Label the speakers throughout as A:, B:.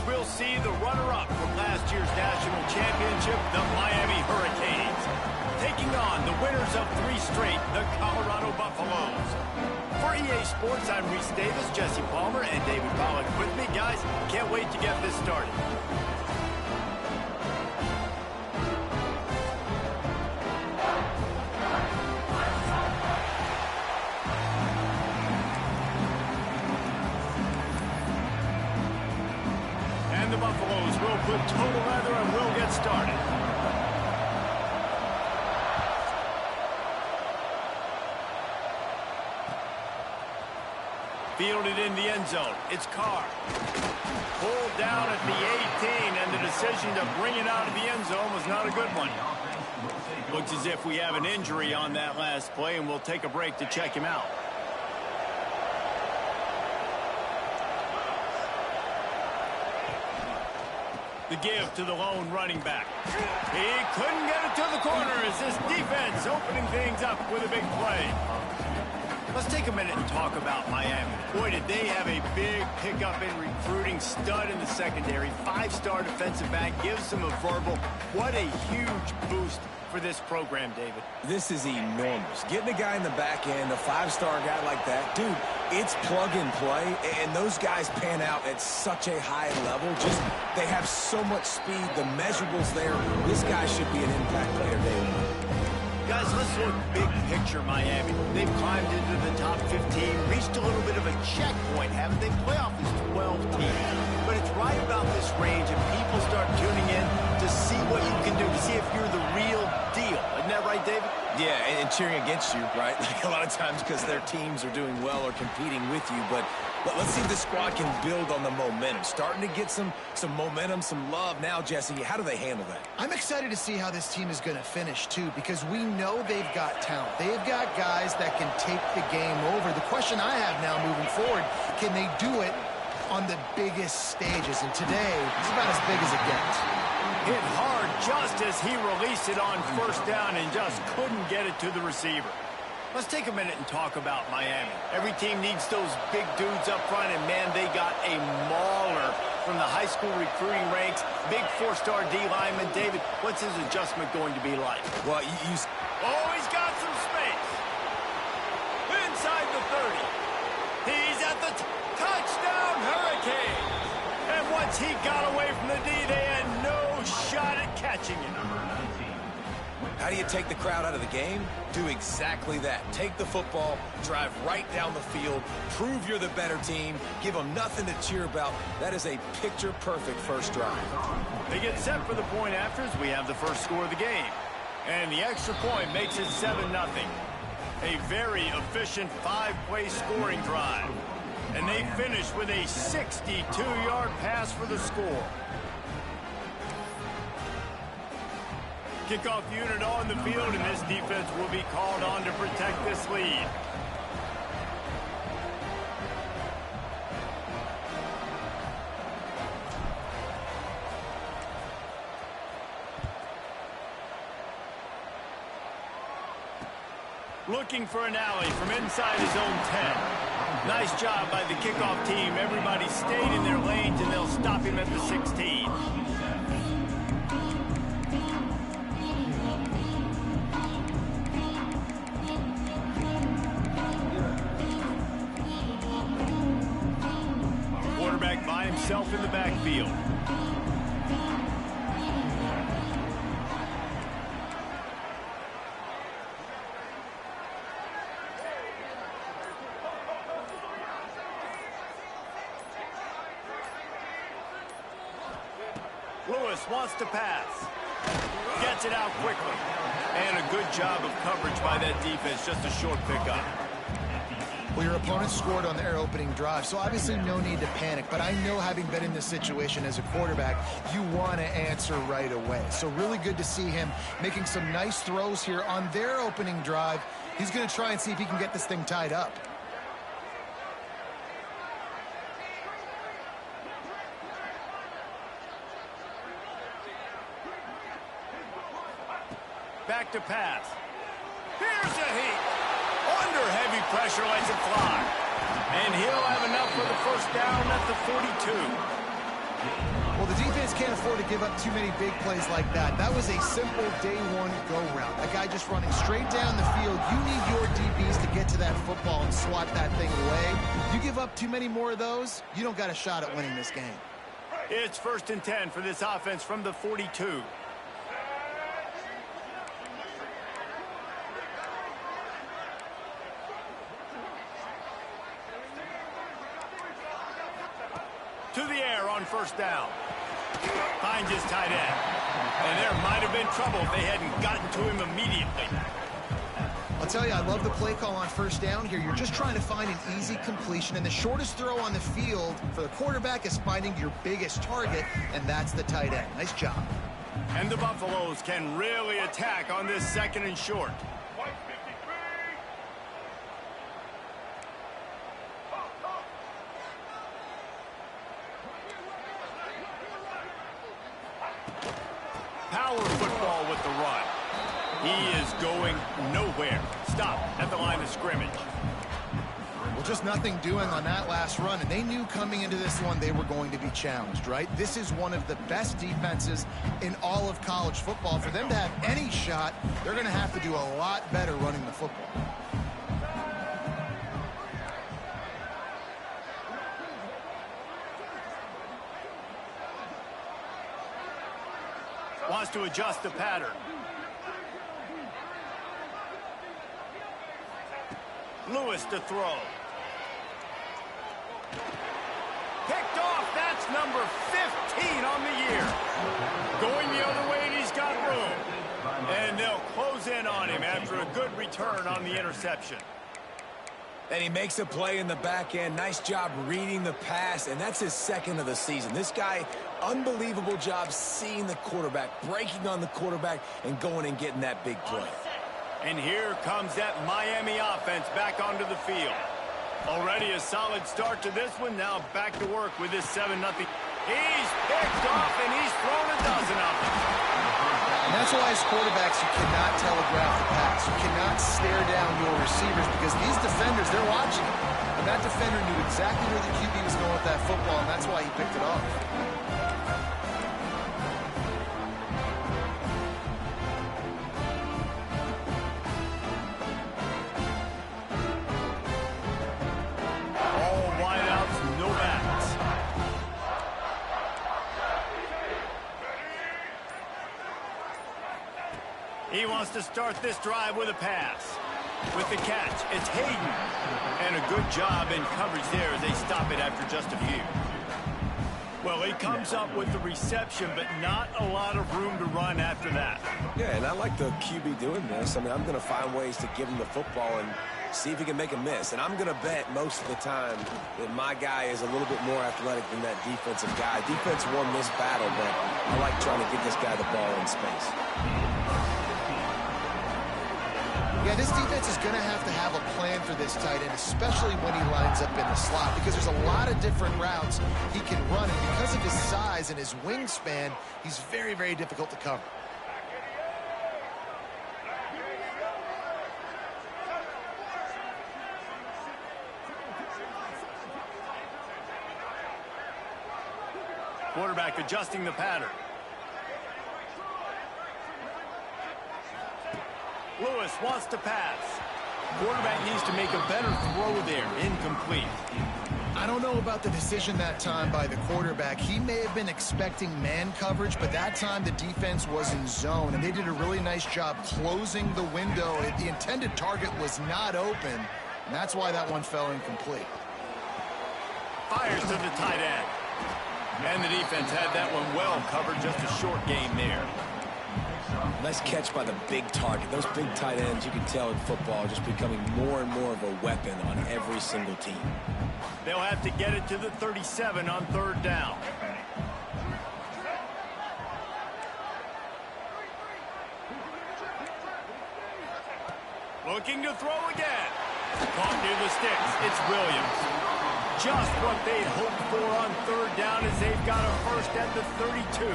A: we'll see the runner-up from last year's national championship, the Miami Hurricanes, taking on the winners of 3 straight, the Colorado Buffaloes. For EA Sports, I'm Reese Davis, Jesse Palmer, and David Pollack with me. Guys, can't wait to get this started. And the Buffaloes will put total leather and we'll get started. Fielded in the end zone. It's Carr. Pulled down at the 18, and the decision to bring it out of the end zone was not a good one. Looks as if we have an injury on that last play, and we'll take a break to check him out. The give to the lone running back. He couldn't get it to the corner as this defense opening things up with a big play. Let's take a minute and talk about Miami. Boy, did they have a big pickup in recruiting. Stud in the secondary. 5-star defensive back. Gives them a verbal. What a huge boost for this program, David.
B: This is enormous. Getting a guy in the back end, a 5-star guy like that, dude, it's plug and play, and those guys pan out at such a high level. Just, they have so much speed. The measurables there. This guy should be an impact player, David.
A: Guys, let's look big picture Miami. They've climbed into the top 15, reached a little bit of a checkpoint, haven't they? Playoff is 12 teams. But it's right about this range, and people start tuning in to see what you can do, to see if you're the real deal. Isn't that right, David?
B: Yeah, and cheering against you, right? Like a lot of times because their teams are doing well or competing with you. But let's see if the squad can build on the momentum. Starting to get some momentum, some love. Now, Jesse, how do they handle that?
C: I'm excited to see how this team is going to finish, too, because we know they've got talent. They've got guys that can take the game over. The question I have now moving forward, can they do it on the biggest stages? And today, it's about as big as it gets.
A: Hit hard just as he released it on first down and just couldn't get it to the receiver. Let's take a minute and talk about Miami. Every team needs those big dudes up front, and man, they got a mauler from the high school recruiting ranks. Big 4-star D lineman. David, what's his adjustment going to be like?
B: Well,
A: Oh, he's got some space. Inside the 30. He's at the touchdown Hurricane. And once he got away from the D, they had no shot at catching him.
B: How do you take the crowd out of the game? Do exactly that. Take the football, drive right down the field, prove you're the better team, give them nothing to cheer about. That is a picture-perfect first drive.
A: They get set for the point afters. We have the first score of the game. And the extra point makes it 7-0. A very efficient 5-play scoring drive. And they finish with a 62-yard pass for the score. Kickoff unit on the field, and this defense will be called on to protect this lead. Looking for an alley from inside his own 10. Nice job by the kickoff team. Everybody stayed in their lanes, and they'll stop him at the 16. Quarterback by himself in the backfield. Lewis wants to pass. Gets it out quickly. And a good job of coverage by that defense. Just a short pickup.
C: Well, your opponent scored on their opening drive, so obviously no need to panic. But I know, having been in this situation as a quarterback, you want to answer right away. So really good to see him making some nice throws here on their opening drive. He's going to try and see if he can get this thing tied up.
A: Back to pass. Here's a heat. Under heavy pressure, lets it fly. And he'll have enough for the first down at the 42.
C: Well, the defense can't afford to give up too many big plays like that. That was a simple day one go-route. That guy just running straight down the field. You need your DBs to get to that football and swat that thing away. You give up too many more of those, you don't got a shot at winning this game.
A: It's 1st and 10 for this offense from the 42. To the air on 1st down. Finds his tight end. And there might have been trouble if they hadn't gotten to him immediately.
C: I'll tell you, I love the play call on 1st down here. You're just trying to find an easy completion, and the shortest throw on the field for the quarterback is finding your biggest target, and that's the tight end. Nice job.
A: And the Buffaloes can really attack on this 2nd and short. Power football with the run. He is going nowhere. Stop at the line of scrimmage.
C: Well, just nothing doing on that last run, and they knew coming into this one they were going to be challenged, right? This is one of the best defenses in all of college football. For them to have any shot, they're going to have to do a lot better running the football.
A: Wants to adjust the pattern. Lewis to throw. Picked off. That's number 15 on the year. Going the other way, and he's got room. And they'll close in on him after a good return on the interception.
B: And he makes a play in the back end. Nice job reading the pass, and that's his 2nd of the season. This guy, unbelievable job seeing the quarterback, breaking on the quarterback, and going and getting that big play.
A: And here comes that Miami offense back onto the field. Already a solid start to this one. Now back to work with this 7-0. He's picked off, and he's thrown a dozen of them.
C: And that's why as quarterbacks you cannot telegraph the pass. You cannot stare down your receivers because these defenders, they're watching it. And that defender knew exactly where the QB was going with that football, and that's why he picked it off.
A: All wideouts, no backs. He wants to start this drive with a pass. With the catch, it's Hayden. And a good job in coverage there as they stop it after just a few. Well, he comes up with the reception, but not a lot of room to run after that.
B: Yeah, and I like the QB doing this. I mean, I'm going to find ways to give him the football and see if he can make a miss. And I'm going to bet most of the time that my guy is a little bit more athletic than that defensive guy. Defense won this battle, but I like trying to get this guy the ball in space.
C: Yeah, this defense is going to have a plan for this tight end, especially when he lines up in the slot, because there's a lot of different routes he can run, and because of his size and his wingspan, he's very, very difficult to cover.
A: Quarterback adjusting the pattern. Lewis wants to pass. Quarterback needs to make a better throw there. Incomplete.
C: I don't know about the decision that time by the quarterback. He may have been expecting man coverage, but that time the defense was in zone, and they did a really nice job closing the window. The intended target was not open, and that's why that one fell incomplete.
A: Fires to the tight end. And the defense had that one well covered. Just a short game there.
B: Nice catch by the big target. Those big tight ends, you can tell in football, are just becoming more and more of a weapon on every single team.
A: They'll have to get it to the 37 on 3rd down. Looking to throw again. Caught near the sticks. It's Williams. Just what they'd hoped for on 3rd down as they've got a first at the 32.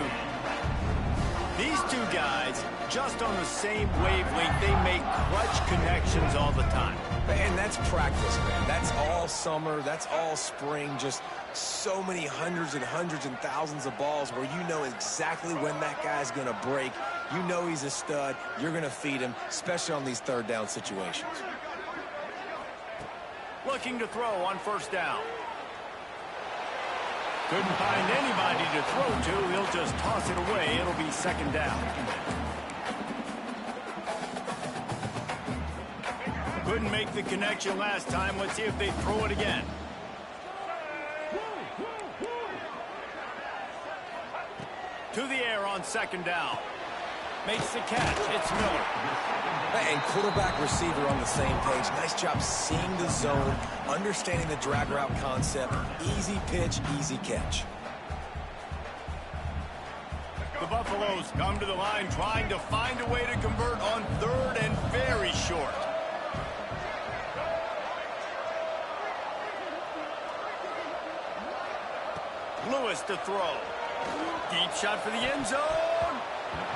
A: These two guys, just on the same wavelength, they make clutch connections all the time.
B: And that's practice, man. That's all summer. That's all spring. Just so many hundreds and hundreds and thousands of balls where you know exactly when that guy's going to break. You know he's a stud. You're going to feed him, especially on these third down situations.
A: Looking to throw on first down. Couldn't find anybody to throw to. He'll just toss it away. It'll be second down. Couldn't make the connection last time. Let's see if they throw it again. To the air on second down. Makes the catch. It's Miller.
B: And quarterback receiver on the same page. Nice job seeing the zone, understanding the drag route concept. Easy pitch, easy catch.
A: The Buffaloes come to the line trying to find a way to convert on third and very short. Lewis to throw. Deep shot for the end zone.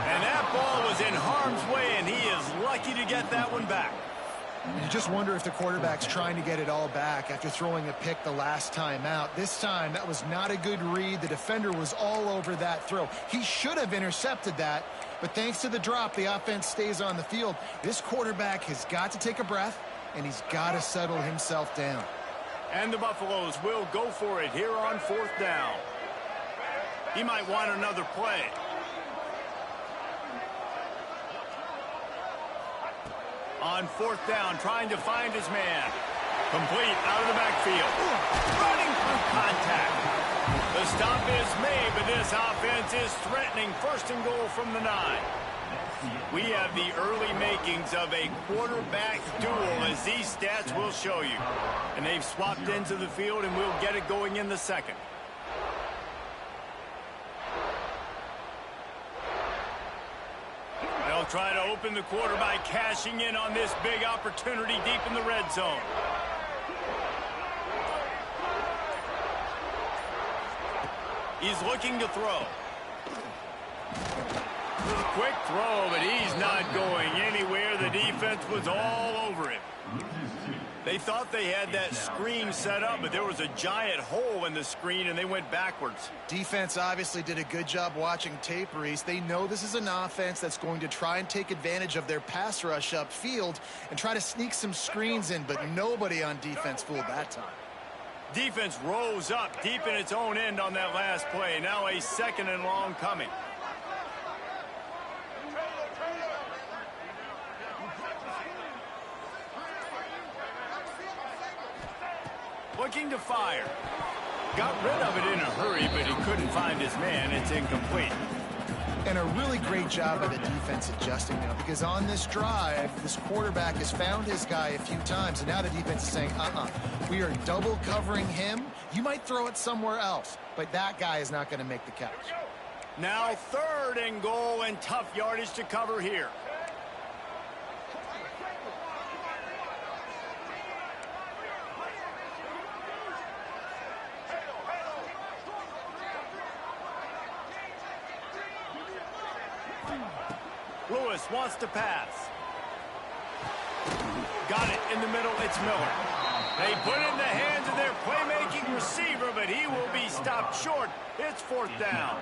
A: And that ball was in harm's way, and he is lucky to get that one back.
C: You just wonder if the quarterback's trying to get it all back after throwing a pick the last time out. This time, that was not a good read. The defender was all over that throw. He should have intercepted that, but thanks to the drop, the offense stays on the field. This quarterback has got to take a breath, and he's got to settle himself down.
A: And the Buffaloes will go for it here on fourth down. He might want another play. On fourth down, trying to find his man. Complete out of the backfield. Running through contact. The stop is made, but this offense is threatening first and goal from the 9. We have the early makings of a quarterback duel, as these stats will show you. And they've swapped into the field, and we'll get it going in the second. They'll try to open the quarter by cashing in on this big opportunity deep in the red zone. He's looking to throw. Quick throw, but he's not going anywhere. The defense was all over him. They thought they had that screen set up, but there was a giant hole in the screen, and they went backwards.
C: Defense obviously did a good job watching tape, Reese. They know this is an offense that's going to try and take advantage of their pass rush upfield and try to sneak some screens in, but nobody on defense fooled that time.
A: Defense rose up deep in its own end on that last play. Now a second and long coming. Looking to fire. Got rid of it in a hurry, but he couldn't find his man. It's incomplete.
C: And a really great job by the defense adjusting now, because on this drive, this quarterback has found his guy a few times, and now the defense is saying, we are double covering him. You might throw it somewhere else, but that guy is not going to make the catch.
A: Now third and goal, and tough yardage to cover here. Lewis wants to pass. Got it in the middle. It's Miller. They put it in the hands of their playmaking receiver, but he will be stopped short. It's fourth down.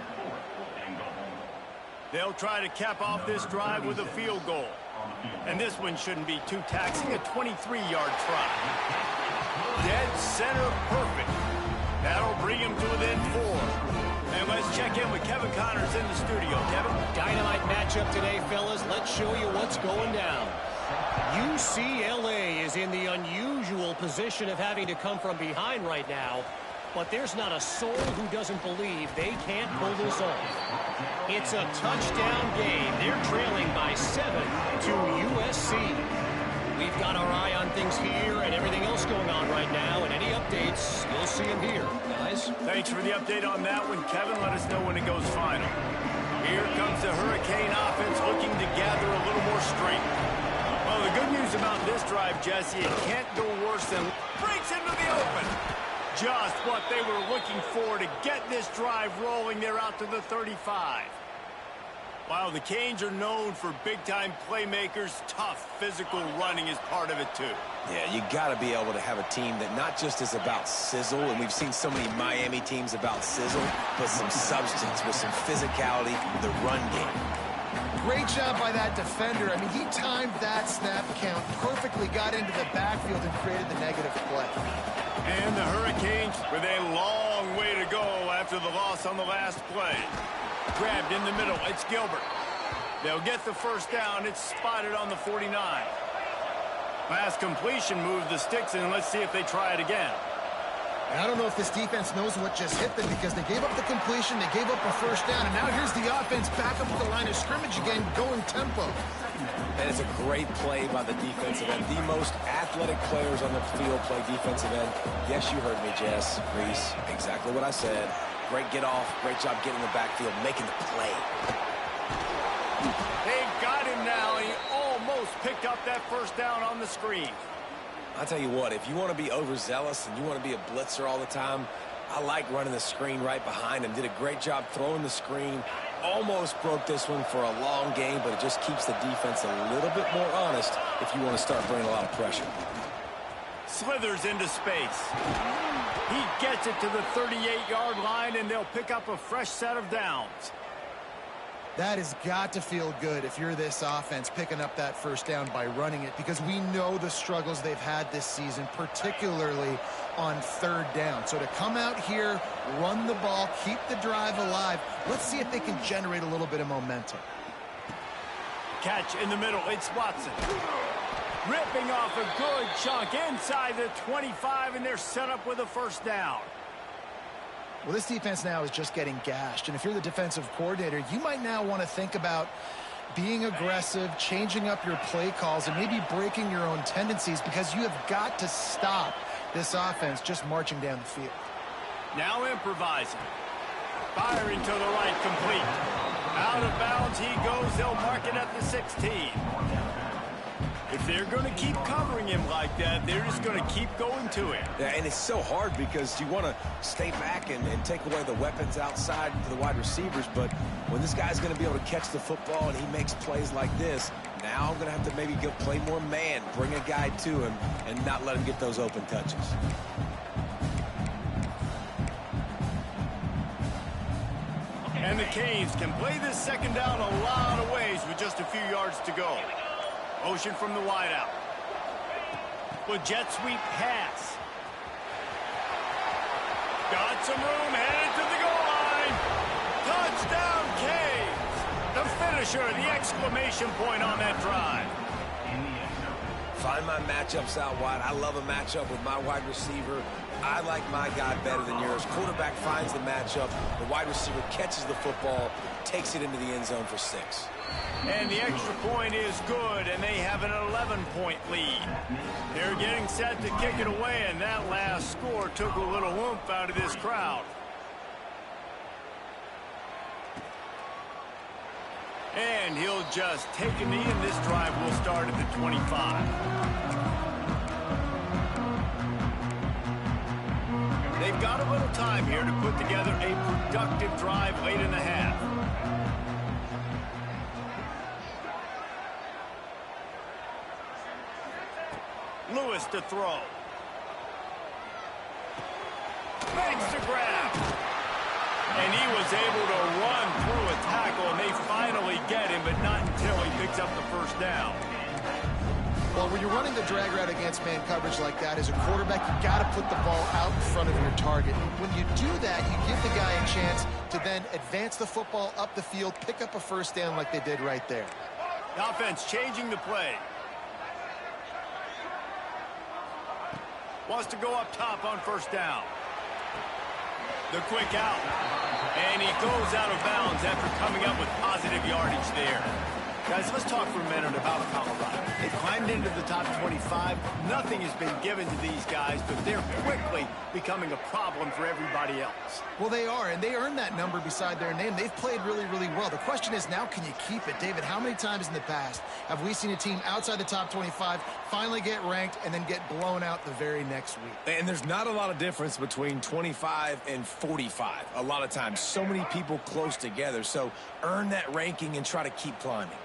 A: They'll try to cap off this drive with a field goal. And this one shouldn't be too taxing, a 23-yard try. Dead center perfect. That'll bring him to within 4. And let's check in with Kevin Connors in the studio. Kevin?
D: Dynamite matchup today, fellas. Let's show you what's going down. UCLA is in the unusual position of having to come from behind right now, but there's not a soul who doesn't believe they can't pull this off. It's a touchdown game. They're trailing by 7 to USC. We've got our eye on things here and everything else going on right now, and any updates, you'll see them here, guys.
A: Thanks for the update on that one, Kevin. Let us know when it goes final. Here comes the Hurricane offense looking to gather a little more strength. Well, the good news about this drive, Jesse, it can't go worse than breaks into the open. Just what they were looking for to get this drive rolling. They're out to the 35. While the Canes are known for big-time playmakers, tough physical running is part of it too.
B: Yeah, you got to be able to have a team that not just is about sizzle, and we've seen so many Miami teams about sizzle, but some substance with some physicality, the run game.
C: Great job by that defender. I mean, he timed that snap count perfectly, got into the backfield and created the negative play.
A: And the Hurricanes with a long way to go after the loss on the last play. Grabbed in the middle, it's Gilbert. They'll get the first down, it's spotted on the 49. Pass completion moved the sticks, and let's see if they try it again.
C: And I don't know if this defense knows what just hit them because they gave up the completion, they gave up a first down, and now here's the offense back up at the line of scrimmage again, going tempo.
B: And it's a great play by the defensive end. The most athletic players on the field play defensive end. Yes, you heard me, Jess, Reese. Exactly what I said. Great get off. Great job getting in the backfield, making the play.
A: They've got him now. He almost picked up that first down on the screen.
B: I'll tell you what, if you want to be overzealous and you want to be a blitzer all the time, I like running the screen right behind him. Did a great job throwing the screen. Almost broke this one for a long game, but it just keeps the defense a little bit more honest if you want to start bringing a lot of pressure.
A: Slithers into space. He gets it to the 38-yard line, and they'll pick up a fresh set of downs.
C: That has got to feel good if you're this offense picking up that first down by running it, because we know the struggles they've had this season, particularly on third down. So to come out here, run the ball, keep the drive alive, let's see if they can generate a little bit of momentum.
A: Catch in the middle, it's Watson. Ripping off a good chunk inside the 25, and they're set up with a first down.
C: Well, this defense now is just getting gashed, and if you're the defensive coordinator, you might now want to think about being aggressive, changing up your play calls, and maybe breaking your own tendencies, because you have got to stop this offense just marching down the field.
A: Now improvising. Firing to the right, complete. Out of bounds he goes. They'll mark it at the 16. If they're going to keep covering him like that, they're just going to keep going to him.
B: Yeah, and it's so hard because you want to stay back and take away the weapons outside to the wide receivers, but when this guy's going to be able to catch the football and he makes plays like this, now I'm going to have to maybe go play more man, bring a guy to him, and not let him get those open touches.
A: And the Canes can play this second down a lot of ways with just a few yards to go. Motion from the wideout. With jet sweep pass. Got some room, headed to the goal line. Touchdown, Canes. The finisher, the exclamation point on that drive.
B: Find my matchups out wide. I love a matchup with my wide receiver. I like my guy better than yours. Quarterback finds the matchup. The wide receiver catches the football, takes it into the end zone for 6.
A: And the extra point is good, and they have an 11-point lead. They're getting set to kick it away, and that last score took a little oomph out of this crowd. And he'll just take a knee, and this drive will start at the 25. They've got a little time here to put together a productive drive late in the half. Lewis to throw. Makes the grab. And he was able to run through a tackle, and they finally get him, but not until he picks up the first down.
C: Well, when you're running the drag route against man coverage like that, as a quarterback, you got to put the ball out in front of your target. When you do that, you give the guy a chance to then advance the football up the field, pick up a first down like they did right there.
A: The offense changing the play. Wants to go up top on first down. The quick out. And he goes out of bounds after coming up with positive yardage there. Guys, let's talk for a minute about Colorado. They climbed into the top 25. Nothing has been given to these guys, but they're quickly becoming a problem for everybody else.
C: Well, they are, and they earned that number beside their name. They've played really, really well. The question is now, can you keep it? David, how many times in the past have we seen a team outside the top 25 finally get ranked and then get blown out the very next week?
B: And there's not a lot of difference between 25 and 45 a lot of times. So many people close together. So earn that ranking and try to keep climbing.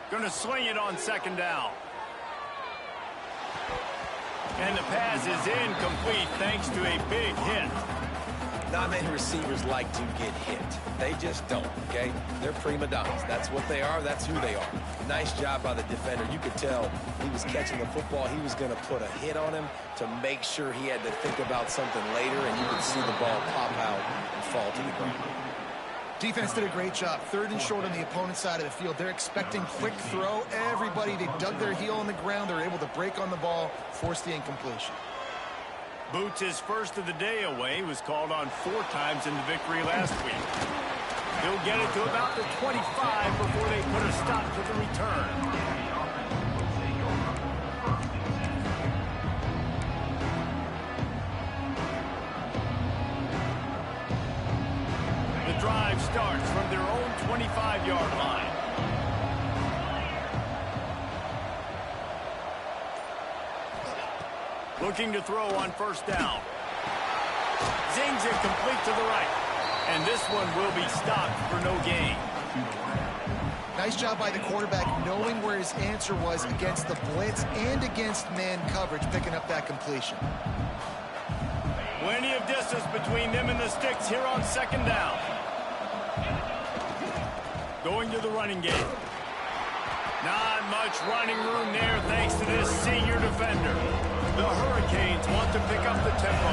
A: Going to swing it on second down. And the pass is incomplete thanks to a big hit.
B: Not many receivers like to get hit. They just don't, okay? They're prima donnas. That's what they are. That's who they are. Nice job by the defender. You could tell he was catching the football. He was going to put a hit on him to make sure he had to think about something later, and you could see the ball pop out and fall to the ground.
C: Defense did a great job. 3rd and short on the opponent's side of the field. They're expecting quick throw. Everybody, they dug their heel on the ground. They're able to break on the ball, force the incompletion.
A: Boots' first of the day away was called on 4 times in the victory last week. He'll get it to about the 25 before they put a stop to the return. The drive starts from their own 25-yard line. Looking to throw on first down. Zings it complete to the right. And this one will be stopped for no gain.
C: Nice job by the quarterback knowing where his answer was against the blitz and against man coverage, picking up that completion.
A: Plenty of distance between them and the sticks here on second down. Going to the running game. Not much running room there thanks to this senior defender. The Hurricanes want to pick up the tempo.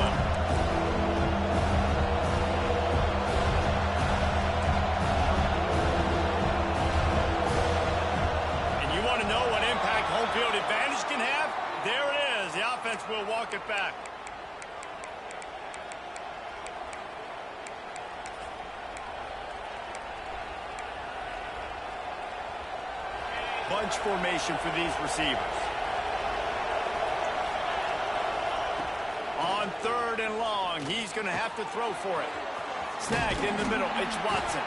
A: And you want to know what impact home field advantage can have? There it is. The offense will walk it back. Bunch formation for these receivers. On 3rd and long, he's going to have to throw for it. Snagged in the middle, it's Watson.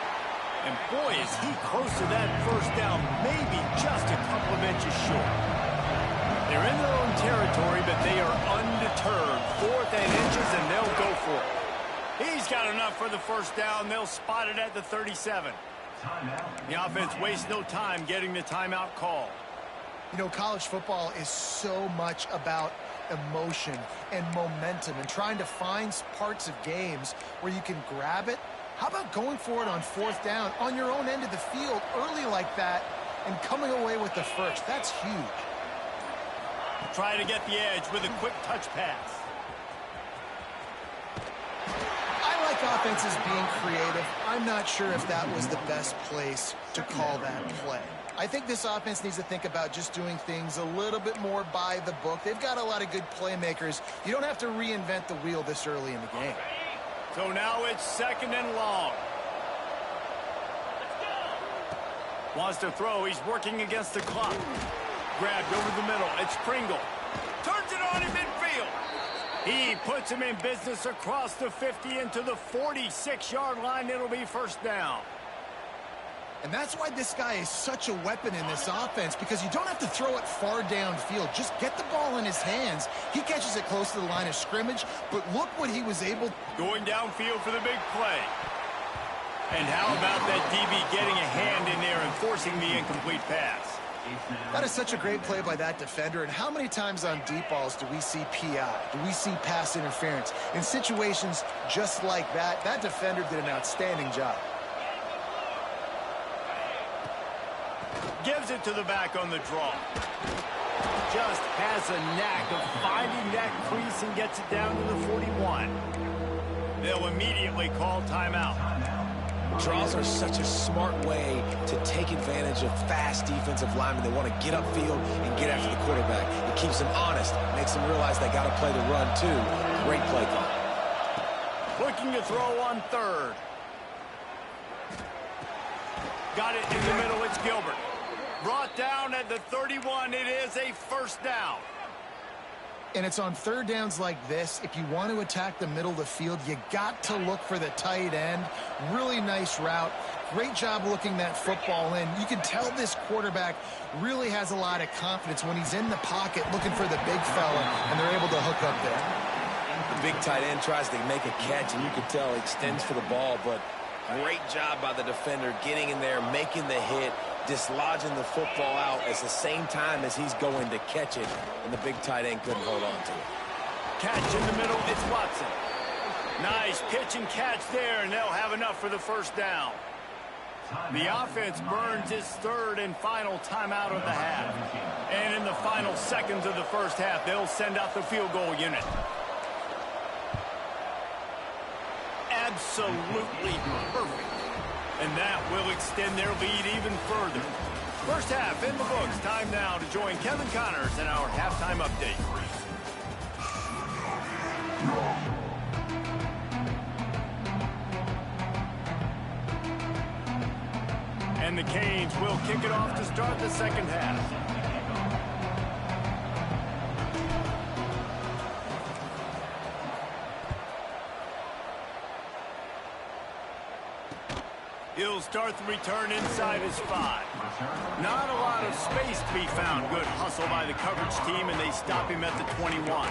A: And boy, is he close to that first down, maybe just a couple of inches short. They're in their own territory, but they are undeterred. 4th and inches, and they'll go for it. He's got enough for the first down. They'll spot it at the 37. The offense wastes no time getting the timeout call.
C: You know, college football is so much about emotion and momentum and trying to find parts of games where you can grab it. How about going for it on 4th down on your own end of the field early like that and coming away with the first? That's huge.
A: Try to get the edge with a quick touch pass.
C: Offenses being creative. I'm not sure if that was the best place to call that play. I think this offense needs to think about just doing things a little bit more by the book. They've got a lot of good playmakers. You don't have to reinvent the wheel this early in the game.
A: So now it's 2nd and long. Wants to throw. He's working against the clock. Grabbed over the middle. It's Pringle. Turns it on in midfield. He puts him in business across the 50 into the 46-yard line. It'll be first down.
C: And that's why this guy is such a weapon in this offense, because you don't have to throw it far downfield. Just get the ball in his hands. He catches it close to the line of scrimmage, but look what he was able.
A: Going downfield for the big play. And how about that DB getting a hand in there and forcing the incomplete pass?
C: That is such a great play by that defender. And how many times on deep balls do we see PI? Do we see pass interference? In situations just like that, that defender did an outstanding job.
A: Gives it to the back on the draw. Just has a knack of finding that crease and gets it down to the 41. They'll immediately call timeout.
B: Draws are such a smart way to take advantage of fast defensive linemen that want to get upfield and get after the quarterback. It keeps them honest, makes them realize they got to play the run too. Great play call.
A: Looking to throw on third. Got it in the middle. It's Gilbert. Brought down at the 31. It is a first down.
C: And it's on third downs like this. If you want to attack the middle of the field, you got to look for the tight end. Really nice route. Great job looking that football in. You can tell this quarterback really has a lot of confidence when he's in the pocket looking for the big fella, and they're able to hook up there.
B: The big tight end tries to make a catch, and you can tell he extends for the ball, but great job by the defender getting in there, making the hit, dislodging the football out at the same time as he's going to catch it, and the big tight end couldn't hold on to it.
A: Catch in the middle, it's Watson. Nice pitch and catch there, and they'll have enough for the first down. The offense burns its third and final timeout of the half. And in the final seconds of the first half, they'll send out the field goal unit. Absolutely perfect. And that will extend their lead even further. First half in the books. Time now to join Kevin Connors in our halftime update. And the Canes will kick it off to start the second half. He'll start the return inside his 5. Not a lot of space to be found. Good hustle by the coverage team, and they stop him at the 21.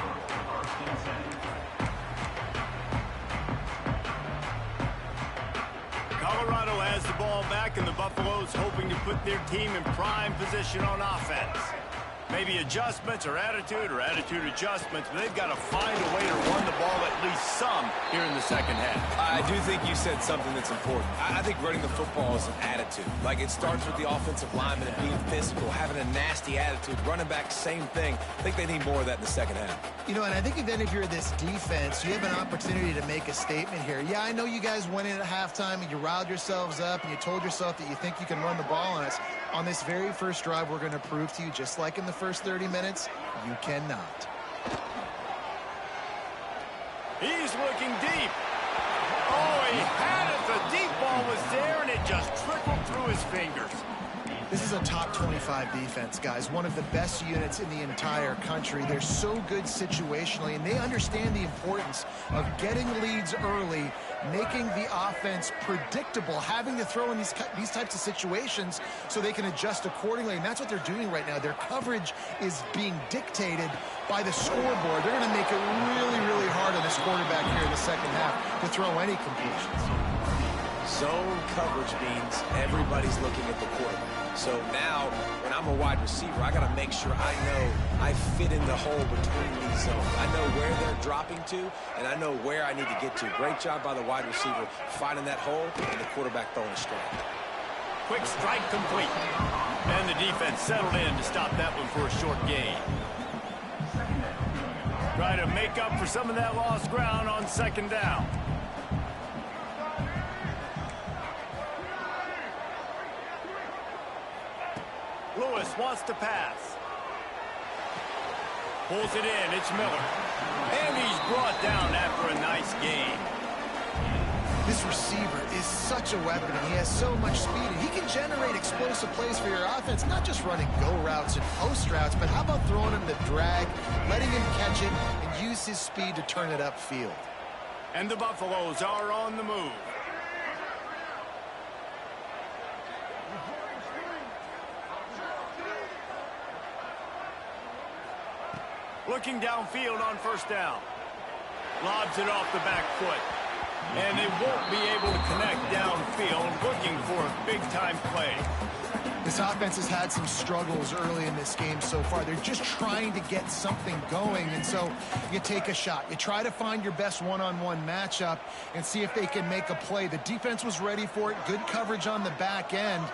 A: Colorado has the ball back, and the Buffaloes hoping to put their team in prime position on offense. Maybe adjustments or attitude adjustments, but they've got to find a way to run the ball at least some here in the second half.
B: I do think you said something that's important. I think running the football is an attitude. Like, it starts with the offensive lineman and being physical, having a nasty attitude. Running back, same thing. I think they need more of that in the second half.
C: You know, and I think then if you're this defense, you have an opportunity to make a statement here. Yeah, I know you guys went in at halftime and you riled yourselves up and you told yourself that you think you can run the ball on us. On this very first drive, we're going to prove to you, just like in the first 30 minutes, you cannot.
A: He's looking deep. Oh, he had it. The deep ball was there, and it just trickled through his fingers.
C: This is a top 25 defense, guys. One of the best units in the entire country. They're so good situationally, and they understand the importance of getting leads early, making the offense predictable, having to throw in these types of situations so they can adjust accordingly. And that's what they're doing right now. Their coverage is being dictated by the scoreboard. They're going to make it really, really hard on this quarterback here in the second half to throw any completions.
B: Zone coverage means everybody's looking at the quarterback. So now, when I'm a wide receiver, I got to make sure I know I fit in the hole between these zones. I know where they're dropping to, and I know where I need to get to. Great job by the wide receiver finding that hole, and the quarterback throwing a strike.
A: Quick strike complete. And the defense settled in to stop that one for a short gain. Try to make up for some of that lost ground on second down. Lewis wants to pass. Pulls it in. It's Miller. And he's brought down after a nice gain.
C: This receiver is such a weapon, and he has so much speed, and he can generate explosive plays for your offense, not just running go routes and post routes, but how about throwing him the drag, letting him catch it, and use his speed to turn it upfield.
A: And the Buffaloes are on the move. Looking downfield on first down. Lobs it off the back foot. And they won't be able to connect downfield, looking for a big-time play.
C: This offense has had some struggles early in this game so far. They're just trying to get something going, and so you take a shot. You try to find your best one-on-one matchup and see if they can make a play. The defense was ready for it. Good coverage on the back end.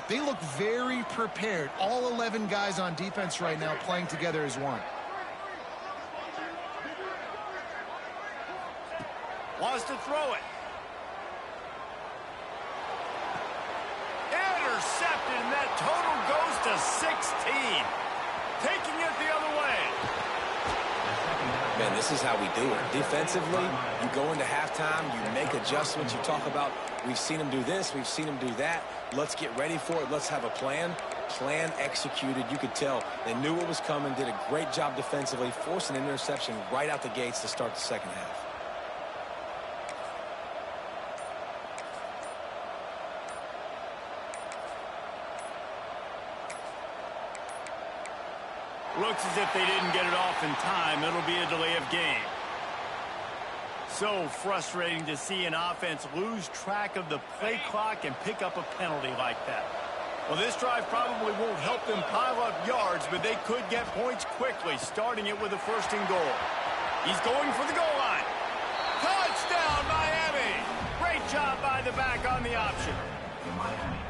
C: They look very prepared. All 11 guys on defense right now playing together as one.
A: Wants to throw it. total goes to 16. Taking it the other way.
B: Man, this is how we do it. Defensively, you go into halftime, you make adjustments. You talk about, we've seen them do this, we've seen them do that. Let's get ready for it. Let's have a plan. Plan executed. You could tell they knew what was coming, did a great job defensively, forced an interception right out the gates to start the second half.
A: Looks as if they didn't get it off in time. It'll be a delay of game. So frustrating to see an offense lose track of the play clock and pick up a penalty like that. Well, this drive probably won't help them pile up yards, but they could get points quickly, starting it with a first and goal. He's going for the goal line. Touchdown, Miami! Great job by the back on the option.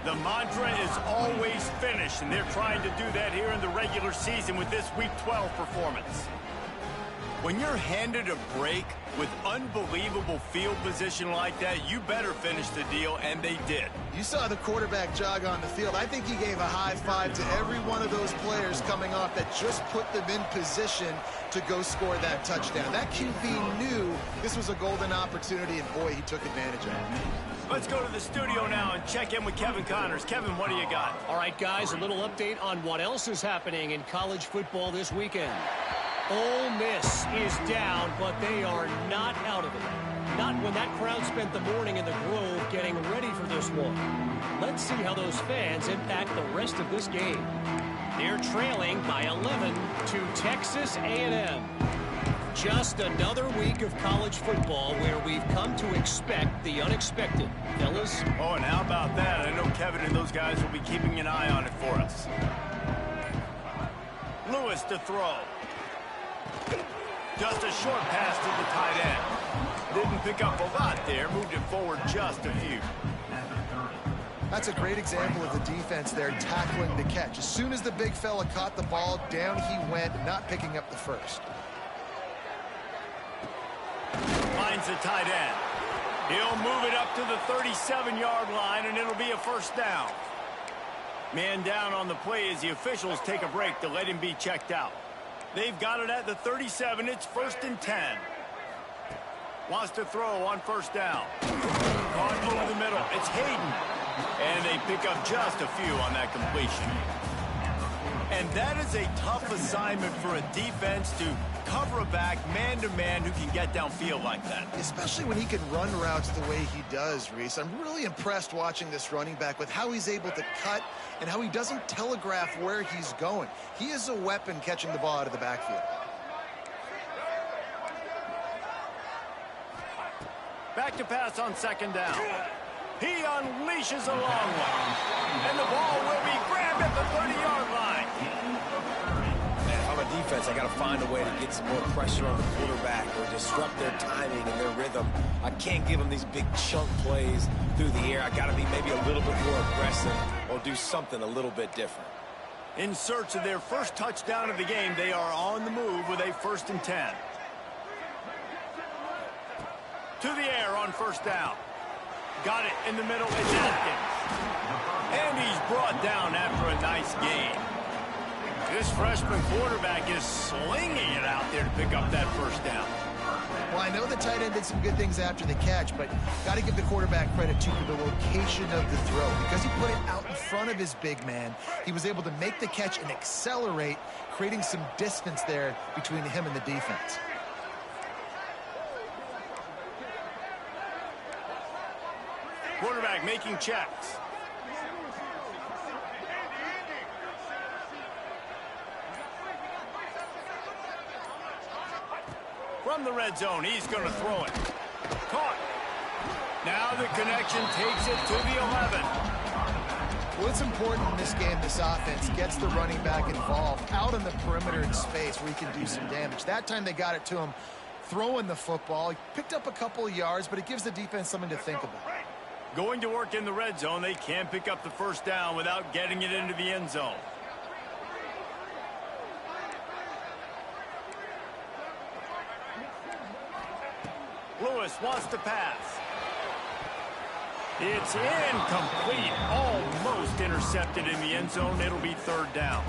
A: The mantra is always finish, and they're trying to do that here in the regular season with this Week 12 performance. When you're handed a break with unbelievable field position like that, you better finish the deal, and they did.
C: You saw the quarterback jog on the field. I think he gave a high five to every one of those players coming off that just put them in position to go score that touchdown. That QB knew this was a golden opportunity, and boy, he took advantage of it.
A: Let's go to the studio now and check in with Kevin Connors. Kevin, what do you got?
D: All right, guys, a little update on what else is happening in college football this weekend. Ole Miss is down, but they are not out of it. Not when that crowd spent the morning in the Grove getting ready for this one. Let's see how those fans impact the rest of this game. They're trailing by 11 to Texas A&M. Just another week of college football where we've come to expect the unexpected. Fellas?
A: Oh, and how about that? I know Kevin and those guys will be keeping an eye on it for us. Lewis to throw. Just a short pass to the tight end. Didn't pick up a lot there. Moved it forward just a few.
C: That's a great example of the defense there tackling the catch. As soon as the big fella caught the ball, down he went, not picking up the first.
A: Finds the tight end. He'll move it up to the 37-yard line, and it'll be a first down. Man down on the play as the officials take a break to let him be checked out. They've got it at the 37. It's 1st and 10. Wants to throw on first down. Caught over the middle. It's Hayden. And they pick up just a few on that completion. And that is a tough assignment for a defense to cover a back man-to-man who can get downfield like that.
C: Especially when he can run routes the way he does, Reese. I'm really impressed watching this running back with how he's able to cut and how he doesn't telegraph where he's going. He is a weapon catching the ball out of the backfield.
A: Back to pass on second down. He unleashes a long one. And the ball will be grabbed at the 30-yard line.
B: Man, on a defense, I got to find a way to get some more pressure on the quarterback or disrupt their timing and their rhythm. I can't give them these big chunk plays through the air. I got to be maybe a little bit more aggressive or do something a little bit different.
A: In search of their first touchdown of the game, they are on the move with a 1st and 10. To the air on first down. Got it in the middle. It's Atkins. And he's brought down after a nice gain. This freshman quarterback is slinging it out there to pick up that first down.
C: Well, I know the tight end did some good things after the catch, but got to give the quarterback credit, too, for the location of the throw. Because he put it out in front of his big man, he was able to make the catch and accelerate, creating some distance there between him and the defense.
A: Quarterback making checks. From the red zone, he's going to throw it. Caught. Now the connection takes it to the 11.
C: Well, it's important in this game, this offense gets the running back involved out on the perimeter in space where he can do some damage. That time they got it to him throwing the football. He picked up a couple of yards, but it gives the defense something to think about.
A: Going to work in the red zone, they can't pick up the first down without getting it into the end zone. Lewis wants to pass. It's incomplete. Almost intercepted in the end zone. It'll be third down.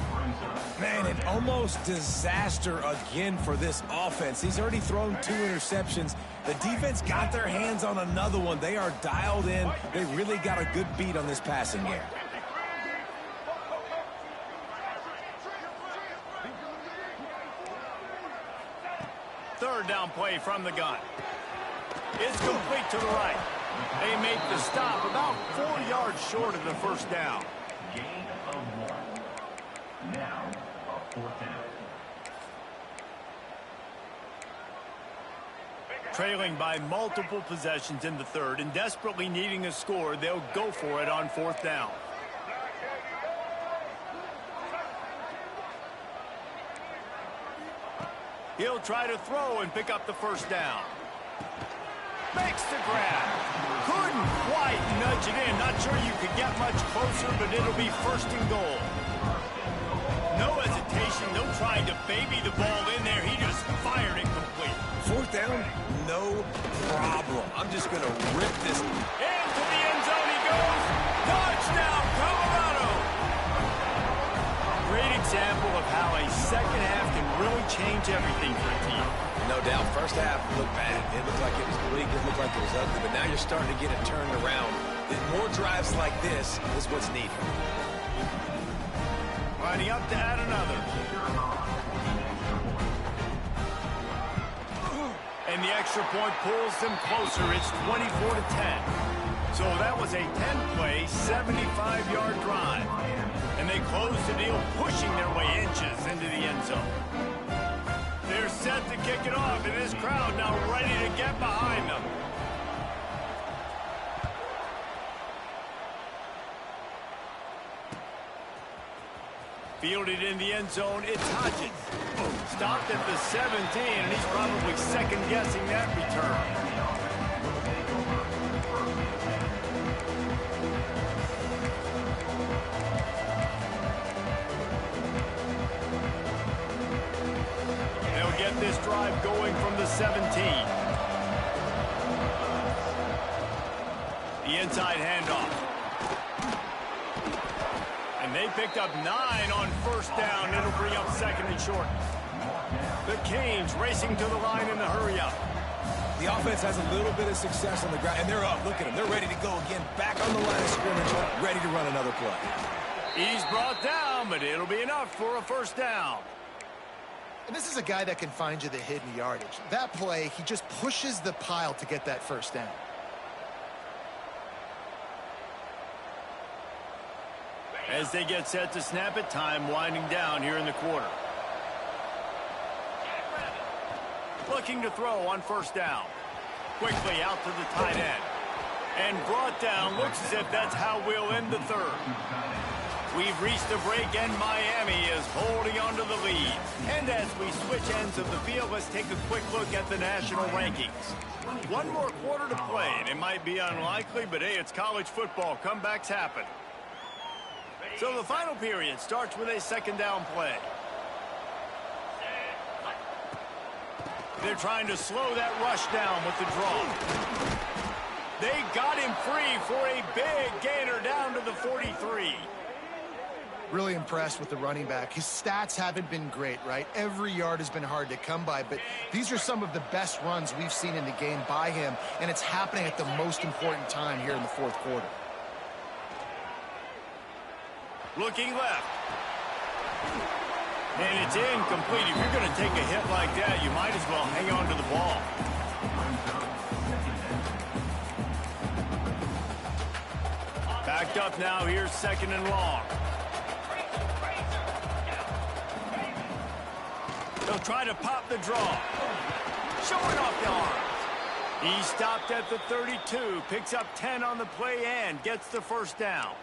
B: Man, an almost disaster again for this offense. He's already thrown 2 interceptions. The defense got their hands on another one. They are dialed in. They really got a good beat on this passing game.
A: Third down play from the gun. It's complete to the right. They make the stop about 4 yards short of the first down.
E: Gain of 1. Now, a 4th down.
A: Trailing by multiple possessions in the third and desperately needing a score, they'll go for it on 4th down. He'll try to throw and pick up the first down. Makes the grab. Couldn't quite nudge it in. Not sure you could get much closer, but it'll be first and goal. No hesitation, no trying to baby the ball in there. He just fired it complete.
B: 4th down, no problem. I'm just going to rip this.
A: Into the end zone he goes. Touchdown, Colorado. Great example of how a second half can really change everything for a team.
B: No doubt, first half looked bad. It looked like it was bleak. It looked like it was ugly. But now you're starting to get it turned around. More drives like this is what's needed.
A: Lining up to add another. And the extra point pulls them closer. It's 24-10. So that was a 10-play, 75-yard drive. And they close the deal, pushing their way inches into the end zone. They're set to kick it off, and this crowd now ready to get behind them. Fielded in the end zone, it's Hodgins. Stopped at the 17, and he's probably second-guessing that return. Get this drive going from the 17. The inside handoff. And they picked up 9 on first down. It'll bring up second and short. The Canes racing to the line in the hurry up.
B: The offense has a little bit of success on the ground, and they're up. Look at them. They're ready to go again. Back on the line of scrimmage, ready to run another play.
A: He's brought down, but it'll be enough for a first down.
C: And this is a guy that can find you the hidden yardage. That play, he just pushes the pile to get that first down.
A: As they get set to snap it, time winding down here in the quarter. Looking to throw on first down. Quickly out to the tight end. And brought down. Looks as if that's how we'll end the third. We've reached the break, and Miami is holding on to the lead. And as we switch ends of the field, let's take a quick look at the national rankings. One more quarter to play, and it might be unlikely, but hey, it's college football. Comebacks happen. So the final period starts with a second down play. They're trying to slow that rush down with the draw. They got him free for a big gainer down to the 43.
C: Really impressed with the running back. His stats haven't been great, right? Every yard has been hard to come by, but these are some of the best runs we've seen in the game by him, and it's happening at the most important time here in the fourth quarter.
A: Looking left. And it's incomplete. If you're going to take a hit like that, you might as well hang on to the ball. Backed up now. Here's second and long. They'll try to pop the draw. Showing off the arms. He stopped at the 32, picks up 10 on the play and gets the first down.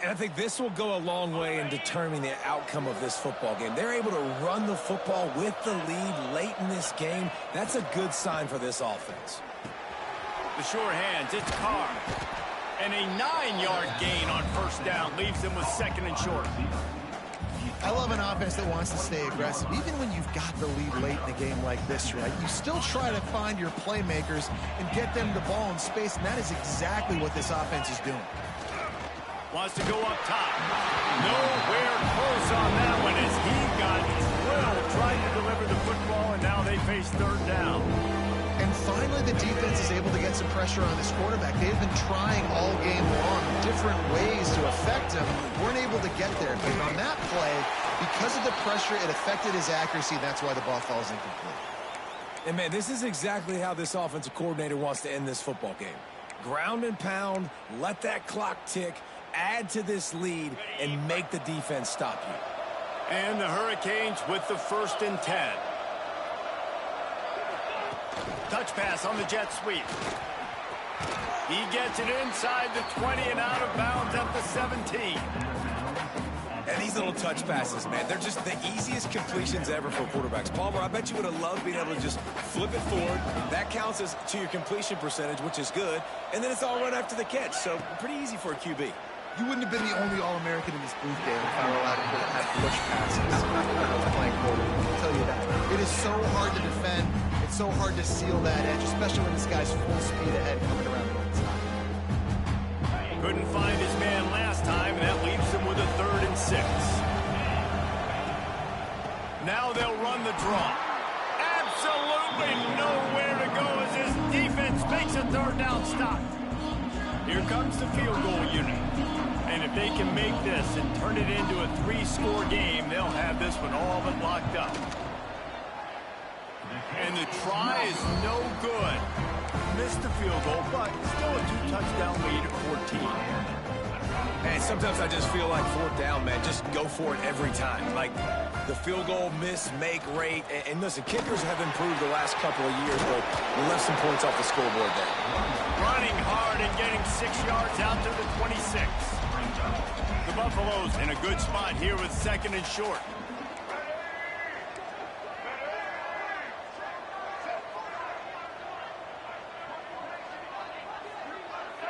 B: And I think this will go a long way in determining the outcome of this football game. They're able to run the football with the lead late in this game. That's a good sign for this offense.
A: The sure hands, it's Carr. And a 9-yard gain on first down leaves them with second and short.
C: I love an offense that wants to stay aggressive. Even when you've got the lead late in the game like this, right, you still try to find your playmakers and get them the ball in space, and that is exactly what this offense is doing.
A: Wants to go up top. Nowhere close on that one as he got drilled trying to deliver the football, and now they face third down.
C: And finally, the defense is able to get some pressure on this quarterback. They've been trying all game long different ways to affect him. Weren't able to get there. But on that play, because of the pressure, it affected his accuracy. That's why the ball falls incomplete.
B: And, man, this is exactly how this offensive coordinator wants to end this football game. Ground and pound, let that clock tick, add to this lead, and make the defense stop you.
A: And the Hurricanes with the 1st and 10. Touch pass on the jet sweep. He gets it inside the 20 and out of bounds at the 17.
B: And these little touch passes, man, they're just the easiest completions ever for quarterbacks. Palmer, I bet you would have loved being able to just flip it forward. That counts as to your completion percentage, which is good. And then it's all run after the catch, so pretty easy for a QB.
C: You wouldn't have been the only All-American in this booth, Dan, if I were allowed to have push passes when I was playing quarterback. I'll tell you that. It is so hard to defend. It's so hard to seal that edge, especially when this guy's full speed ahead coming around the inside.
A: Couldn't find his man last time, and that leaves him with a 3rd and 6. Now they'll run the draw. Absolutely nowhere to go as his defense makes a 3rd down stop. Here comes the field goal unit. And if they can make this and turn it into a 3-score game, they'll have this one all but locked up. And the try is no good. Missed the field goal, but still a 2-touchdown lead at 14.
B: And sometimes I just feel like 4th down, man, just go for it every time. Like the field goal miss, make rate. And listen, kickers have improved the last couple of years, but we left some points off the scoreboard there.
A: Running hard and getting 6 yards out to the 26. The Buffaloes in a good spot here with 2nd and short.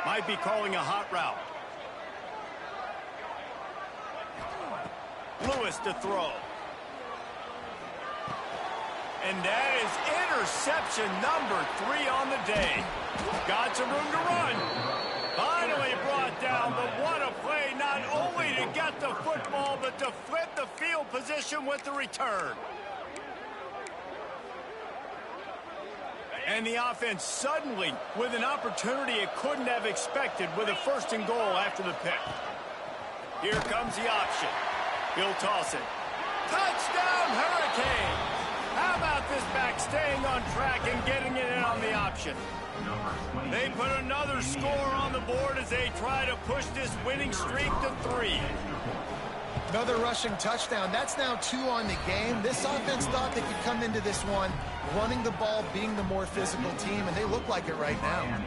A: Might be calling a hot route. Lewis to throw. And that is interception number 3 on the day. Got some room to run. Finally brought down, but what a play, not only to get the football, but to flip the field position with the return. And the offense suddenly with an opportunity it couldn't have expected with a 1st and goal after the pick. Here comes the option. He'll toss it. Touchdown, Hurricanes! How about this back staying on track and getting it in on the option? They put another score on the board as they try to push this winning streak to 3.
C: Another rushing touchdown. That's now 2 on the game. This offense thought they could come into this one running the ball, being the more physical team, and they look like it right now.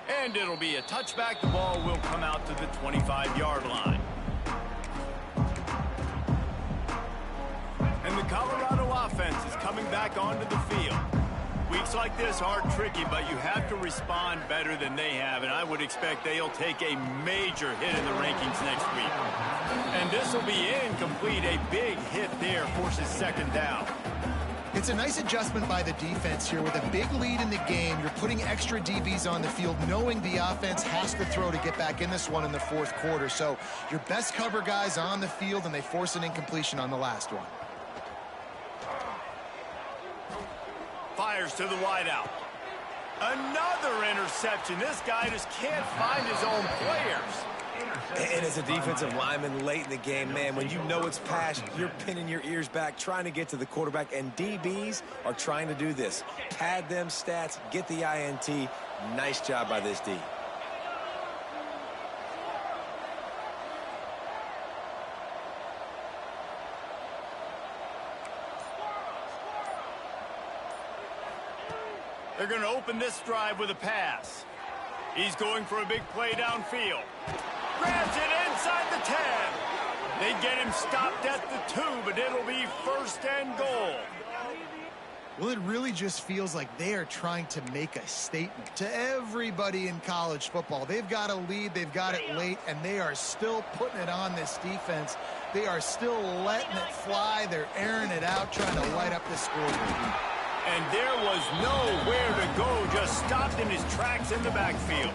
A: And it'll be a touchback. The ball will come out to the 25-yard line. And the Colorado offense is coming back onto the field. Weeks like this are tricky, but you have to respond better than they have, and I would expect they'll take a major hit in the rankings next week. And this will be incomplete. A big hit there forces 2nd down.
C: It's a nice adjustment by the defense here. With a big lead in the game, you're putting extra DBs on the field, knowing the offense has to throw to get back in this one in the 4th quarter. So your best cover guys on the field, and they force an incompletion on the last one.
A: Fires to the wideout. Another interception. This guy just can't find his own players.
B: And as a defensive lineman late in the game, man, when you know it's passed, you're pinning your ears back, trying to get to the quarterback, and DBs are trying to do this. Pad them stats, get the INT. Nice job by this D.
A: They're going to open this drive with a pass. He's going for a big play downfield. Grabs it inside the 10. They get him stopped at the 2, but it'll be 1st and goal.
C: Well, it really just feels like they are trying to make a statement to everybody in college football. They've got a lead, they've got it late, and they are still putting it on this defense. They are still letting it fly. They're airing it out, trying to light up the scoreboard.
A: And there was nowhere to go, just stopped in his tracks in the backfield.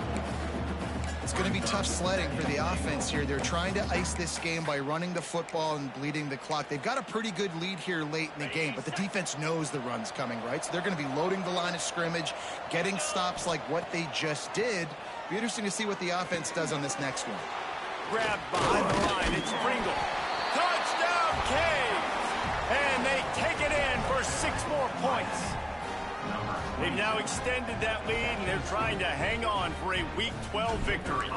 C: It's going to be tough sledding for the offense here. They're trying to ice this game by running the football and bleeding the clock. They've got a pretty good lead here late in the game, but the defense knows the run's coming, right? So they're going to be loading the line of scrimmage, getting stops like what they just did. Be interesting to see what the offense does on this next one.
A: Grabbed behind the line. It's Pringle. Touchdown, Caves! And they take it in for 6 more points. They've now extended that lead, and they're trying to hang on for a Week 12 victory.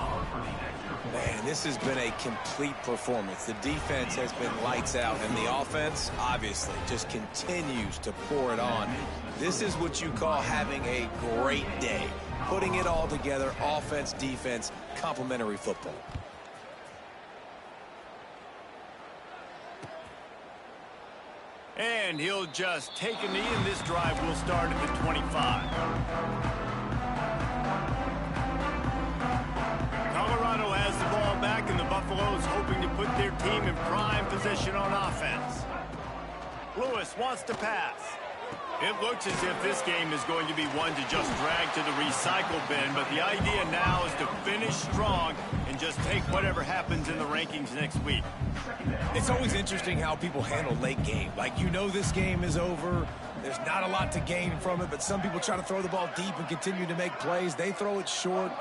B: Man, this has been a complete performance. The defense has been lights out, and the offense, obviously, just continues to pour it on. This is what you call having a great day. Putting it all together, offense, defense, complementary football.
A: And he'll just take a knee, and this drive will start at the 25. Colorado has the ball back, and the Buffaloes hoping to put their team in prime position on offense. Lewis wants to pass. It looks as if this game is going to be one to just drag to the recycle bin, but the idea now is to finish strong and just take whatever happens in the rankings next week.
B: It's always interesting how people handle late game. Like, you know this game is over. There's not a lot to gain from it, but some people try to throw the ball deep and continue to make plays. They throw it short.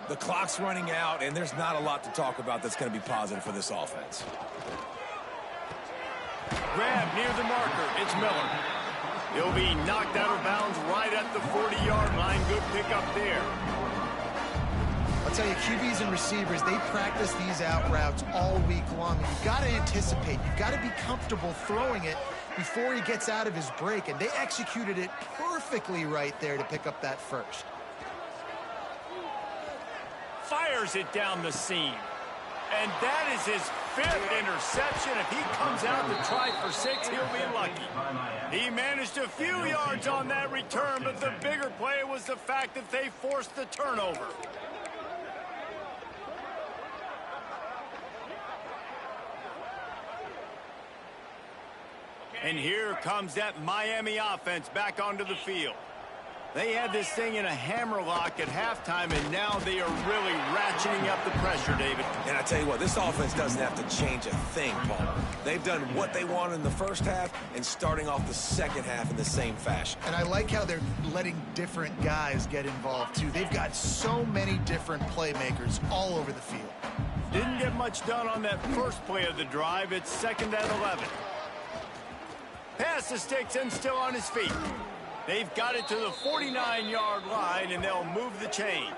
B: The clock's running out, and there's not a lot to talk about that's going to be positive for this offense.
A: Grab near the marker. It's Miller. He'll be knocked out of bounds right at the 40-yard line. Good pickup there.
C: I'll tell you, QBs and receivers, they practice these out routes all week long. You've got to anticipate. You've got to be comfortable throwing it before he gets out of his break, and they executed it perfectly right there to pick up that first.
A: Fires it down the seam. And that is his 5th interception. If he comes out to try for 6, he'll be lucky. He managed a few yards on that return, but the bigger play was the fact that they forced the turnover. And here comes that Miami offense back onto the field. They had this thing in a hammerlock at halftime, and now they are really ratcheting up the pressure, David.
B: And I tell you what, this offense doesn't have to change a thing, Paul. They've done what they wanted in the first half and starting off the second half in the same fashion.
C: And I like how they're letting different guys get involved, too. They've got so many different playmakers all over the field.
A: Didn't get much done on that first play of the drive. It's 2nd and 11. Pass the sticks and still on his feet. They've got it to the 49-yard line, and they'll move the chains.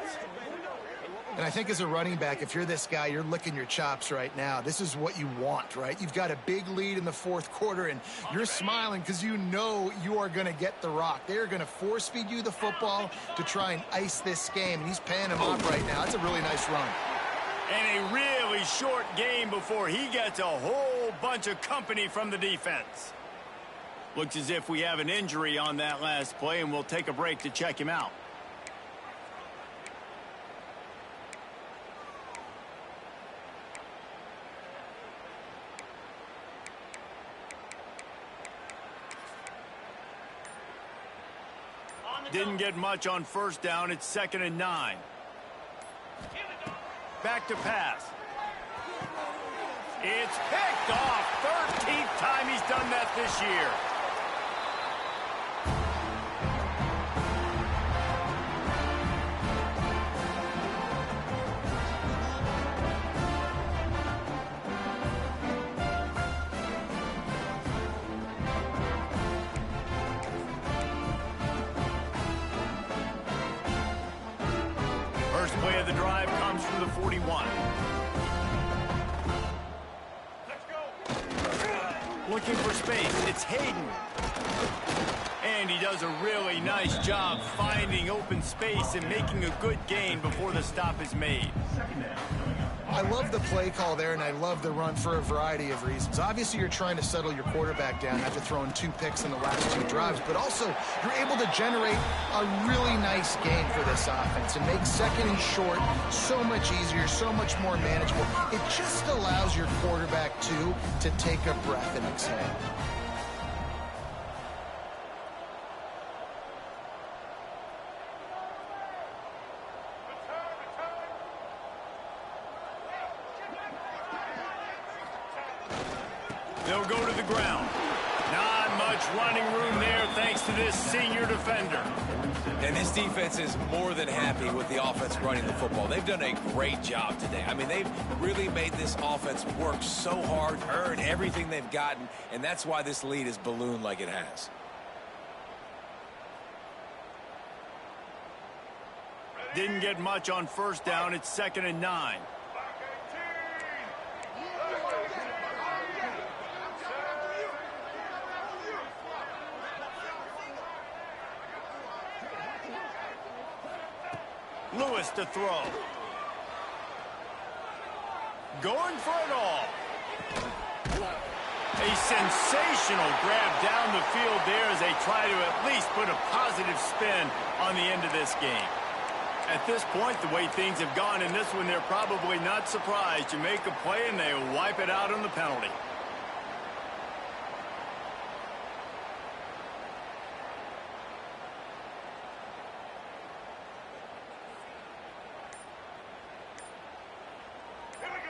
C: And I think as a running back, if you're this guy, you're licking your chops right now. This is what you want, right? You've got a big lead in the 4th quarter, and you're smiling because you know you are going to get the rock. They're going to force-feed you the football to try and ice this game, and he's paying him off right now. That's a really nice run.
A: And a really short game before he gets a whole bunch of company from the defense. Looks as if we have an injury on that last play, and we'll take a break to check him out. Didn't get much on first down. It's 2nd and 9. Back to pass. It's picked off. 13th time he's done that this year. First play of the drive comes from the 41. Looking for space. It's Hayden. And he does a really nice job finding open space and making a good gain before the stop is made.
C: I love the play call there, and I love the run for a variety of reasons. Obviously, you're trying to settle your quarterback down after throwing 2 picks in the last 2 drives, but also you're able to generate a really nice game for this offense and make second and short so much easier, so much more manageable. It just allows your quarterback, too, to take a breath and exhale.
A: They'll go to the ground. Not much running room there thanks to this senior defender.
B: And this defense is more than happy with the offense running the football. They've done a great job today. I mean, they've really made this offense work so hard, earn everything they've gotten, and that's why this lead is ballooned like it has.
A: Didn't get much on first down. It's 2nd and 9. Lewis to throw. Going for it all. A sensational grab down the field there as they try to at least put a positive spin on the end of this game. At this point, the way things have gone in this one, they're probably not surprised. You make a play and they wipe it out on the penalty.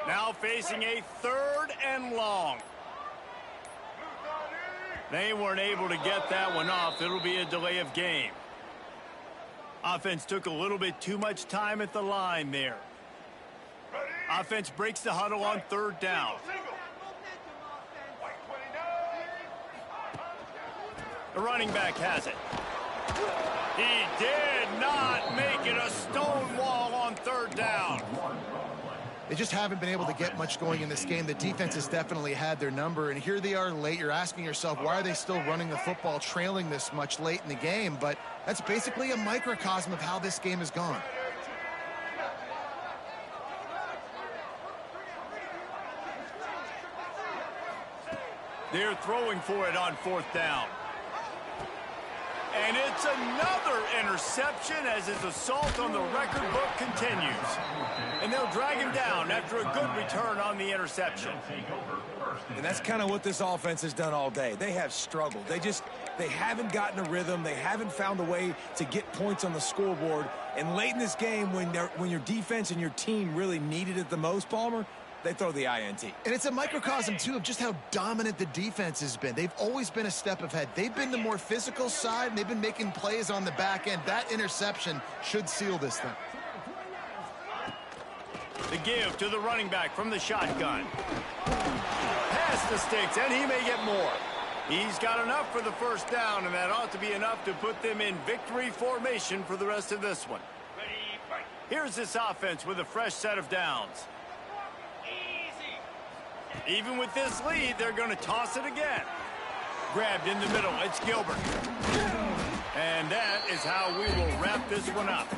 A: Now facing a 3rd and long. They weren't able to get that one off. It'll be a delay of game. Offense took a little bit too much time at the line there. Offense breaks the huddle on 3rd down. The running back has it. He did not make it a stone wall on 3rd down.
C: They just haven't been able to get much going in this game. The defense has definitely had their number, and here they are late. You're asking yourself, why are they still running the football, trailing this much late in the game? But that's basically a microcosm of how this game has gone.
A: They're throwing for it on 4th down. And it's another interception as his assault on the record book continues. And they'll drag him down after a good return on the interception.
B: And that's kind of what this offense has done all day. They have struggled. They haven't gotten a rhythm. They haven't found a way to get points on the scoreboard. And late in this game, when your defense and your team really needed it the most, Palmer, they throw the INT.
C: And it's a microcosm, too, of just how dominant the defense has been. They've always been a step ahead. They've been the more physical side, and they've been making plays on the back end. That interception should seal this thing.
A: The give to the running back from the shotgun. Pass the sticks, and he may get more. He's got enough for the 1st down, and that ought to be enough to put them in victory formation for the rest of this one. Here's this offense with a fresh set of downs. Even with this lead, they're going to toss it again. Grabbed in the middle, it's Gilbert. And that is how we will wrap this one up.